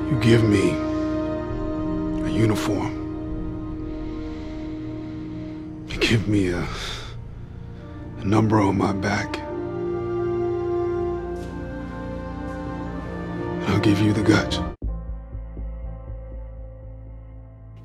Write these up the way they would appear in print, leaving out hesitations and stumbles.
You give me a uniform. You give me a number on my back. And I'll give you the guts.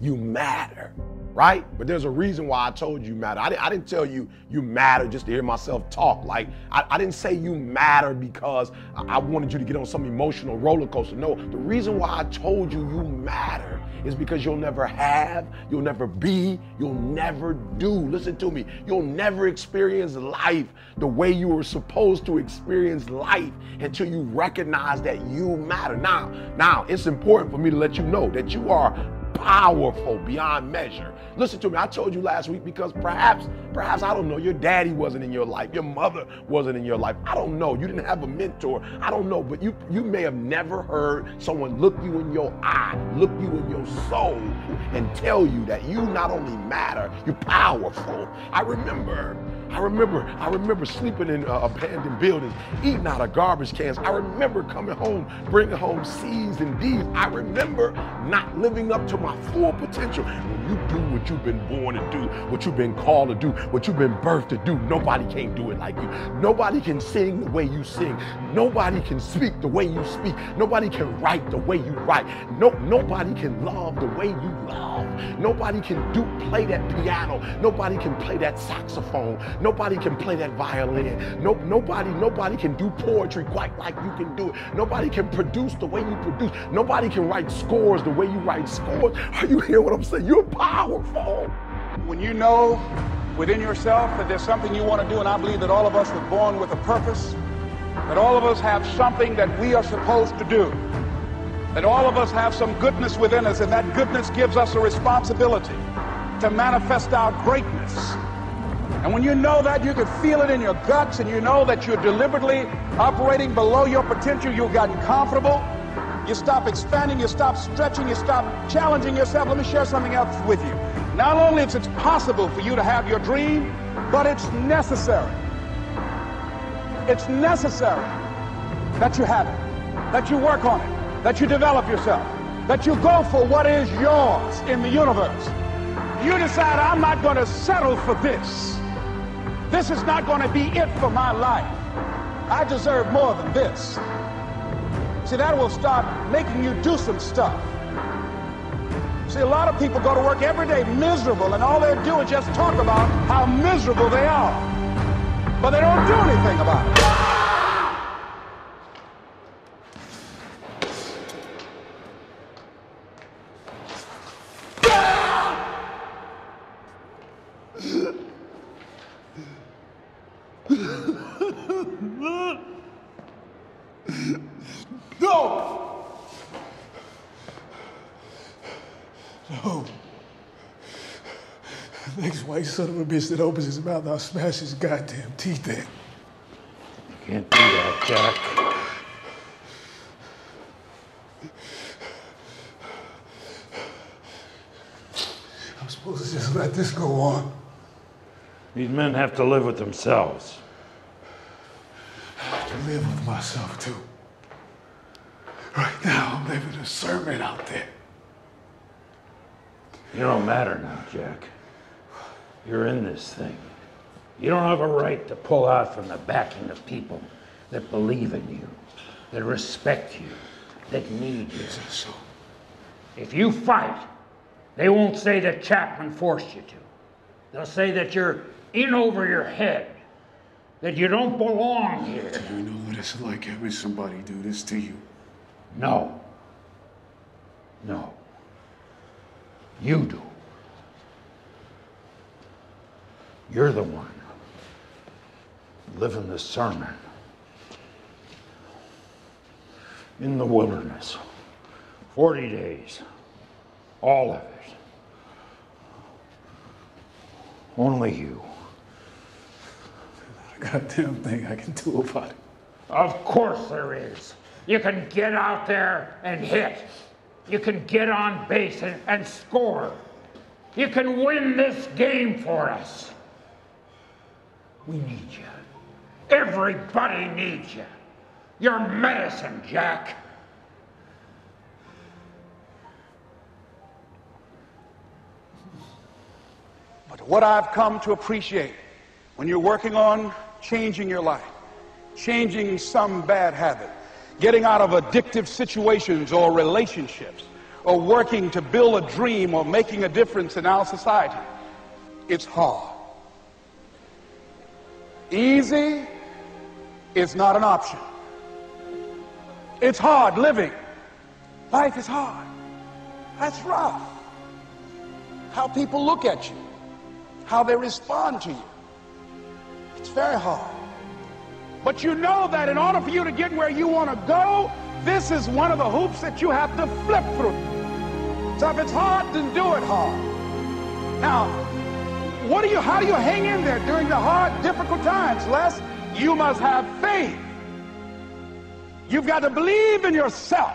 You matter, right? But there's a reason why I told you matter. I didn't tell you you matter just to hear myself talk. Like, I didn't say you matter because I wanted you to get on some emotional roller coaster. No, the reason why I told you you matter is because you'll never have, you'll never be, you'll never do. Listen to me. You'll never experience life the way you were supposed to experience life until you recognize that you matter. Now, it's important for me to let you know that you are powerful beyond measure. Listen to me, I told you last week because perhaps, I don't know, your daddy wasn't in your life, your mother wasn't in your life. I don't know, you didn't have a mentor. I don't know, but you may have never heard someone look you in your eye, look you in your soul, and tell you that you not only matter, you're powerful. I remember sleeping in abandoned buildings, eating out of garbage cans. I remember coming home, bringing home C's and D's. I remember not living up to my full potential. When you do what you've been born to do, what you've been called to do, what you've been birthed to do, nobody can do it like you. Nobody can sing the way you sing. Nobody can speak the way you speak. Nobody can write the way you write. Nobody can love the way you love. Nobody can play that piano. Nobody can play that saxophone. Nobody can play that violin. Nobody can do poetry quite like you can do it. Nobody can produce the way you produce. Nobody can write scores the way you write scores. Are you hearing what I'm saying? You're powerful. When you know within yourself that there's something you want to do, and I believe that all of us were born with a purpose, that all of us have something that we are supposed to do, that all of us have some goodness within us, and that goodness gives us a responsibility to manifest our greatness. And when you know that, you can feel it in your guts, and you know that you're deliberately operating below your potential, you've gotten comfortable, you stop expanding, you stop stretching, you stop challenging yourself. Let me share something else with you. Not only is it possible for you to have your dream, but it's necessary. It's necessary that you have it, that you work on it, that you develop yourself, that you go for what is yours in the universe. You decide, I'm not going to settle for this. This is not going to be it for my life. I deserve more than this. See, that will start making you do some stuff. See, a lot of people go to work every day miserable, and all they do is just talk about how miserable they are. But they don't do anything about it. No! No. The next white son of a bitch that opens his mouth, I'll smash his goddamn teeth in. You can't do that, Jack. I'm supposed to just let this go on. These men have to live with themselves. I have to live with myself, too. Right now, I'm living a sermon out there. You don't matter now, Jack. You're in this thing. You don't have a right to pull out from the backing of people that believe in you, that respect you, that need you. So, if you fight, they won't say that Chapman forced you to. They'll say that you're in over your head, that you don't belong here. do you know what it's like having somebody do this to you? No. No. You do. You're the one living the sermon in the wilderness. 40 days. All of it. Only you. Goddamn thing I can do about it. Of course there is. You can get out there and hit. You can get on base and score. You can win this game for us. We need you. Everybody needs you. You're medicine, Jack. But what I've come to appreciate when you're working on changing your life, changing some bad habit, getting out of addictive situations or relationships, or working to build a dream or making a difference in our society, it's hard. Easy is not an option. It's hard living. Life is hard. That's rough. How people look at you, how they respond to you. It's very hard. But you know that in order for you to get where you want to go, this is one of the hoops that you have to flip through. So if it's hard, then do it hard. Now, how do you hang in there during the hard, difficult times, Les? You must have faith. You've got to believe in yourself.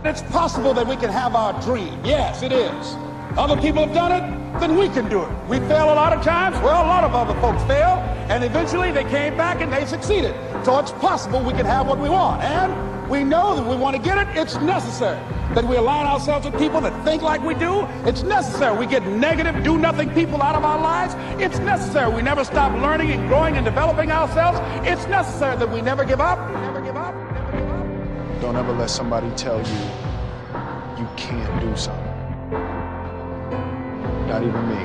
It's possible that we can have our dream. Yes, it is. Other people have done it, then we can do it. We fail a lot of times. Well, a lot of other folks fail, and eventually they came back and they succeeded. So it's possible we can have what we want. And we know that we want to get it. It's necessary that we align ourselves with people that think like we do. It's necessary we get negative, do-nothing people out of our lives. It's necessary we never stop learning and growing and developing ourselves. It's necessary that we never give up. Never give up. Never give up. Don't ever let somebody tell you you can't do something. Not even me.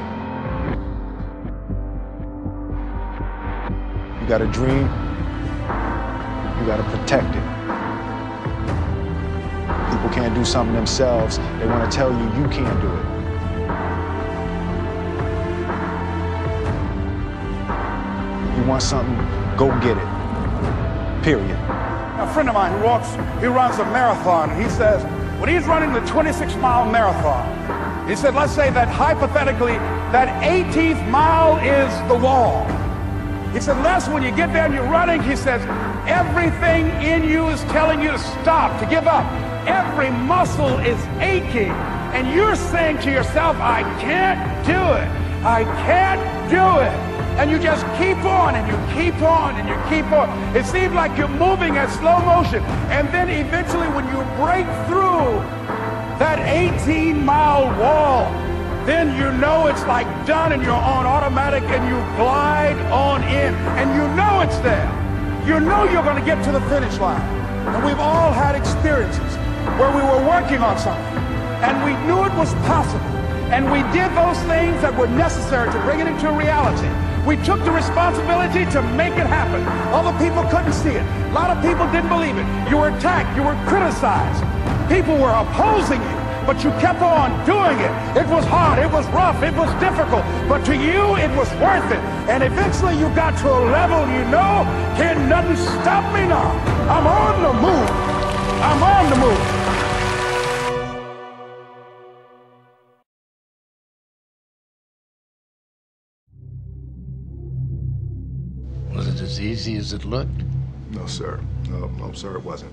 You got a dream, you got to protect it. People can't do something themselves. They want to tell you you can't do it. You want something, go get it. Period. A friend of mine who runs a marathon, he says, when he's running the 26-mile marathon, he said, let's say that hypothetically, that 18th mile is the wall. He said, Les, when you get there and you're running, he says, everything in you is telling you to stop, to give up. Every muscle is aching, and you're saying to yourself, I can't do it. I can't do it. And you just keep on, and you keep on, and you keep on. It seems like you're moving at slow motion, and then eventually when you break through that 18-mile wall, then you know it's like done, and you're on automatic, and you glide on in, and you know it's there. You know you're going to get to the finish line. And we've all had experiences where we were working on something, and we knew it was possible, and we did those things that were necessary to bring it into reality. We took the responsibility to make it happen. Other people couldn't see it. A lot of people didn't believe it. You were attacked. You were criticized. People were opposing you, but you kept on doing it. It was hard. It was rough. It was difficult. But to you, it was worth it. And eventually you got to a level you know, can nothing stop me now. I'm on the move. I'm on the move. Was it as easy as it looked? No, sir. No, sir, it wasn't.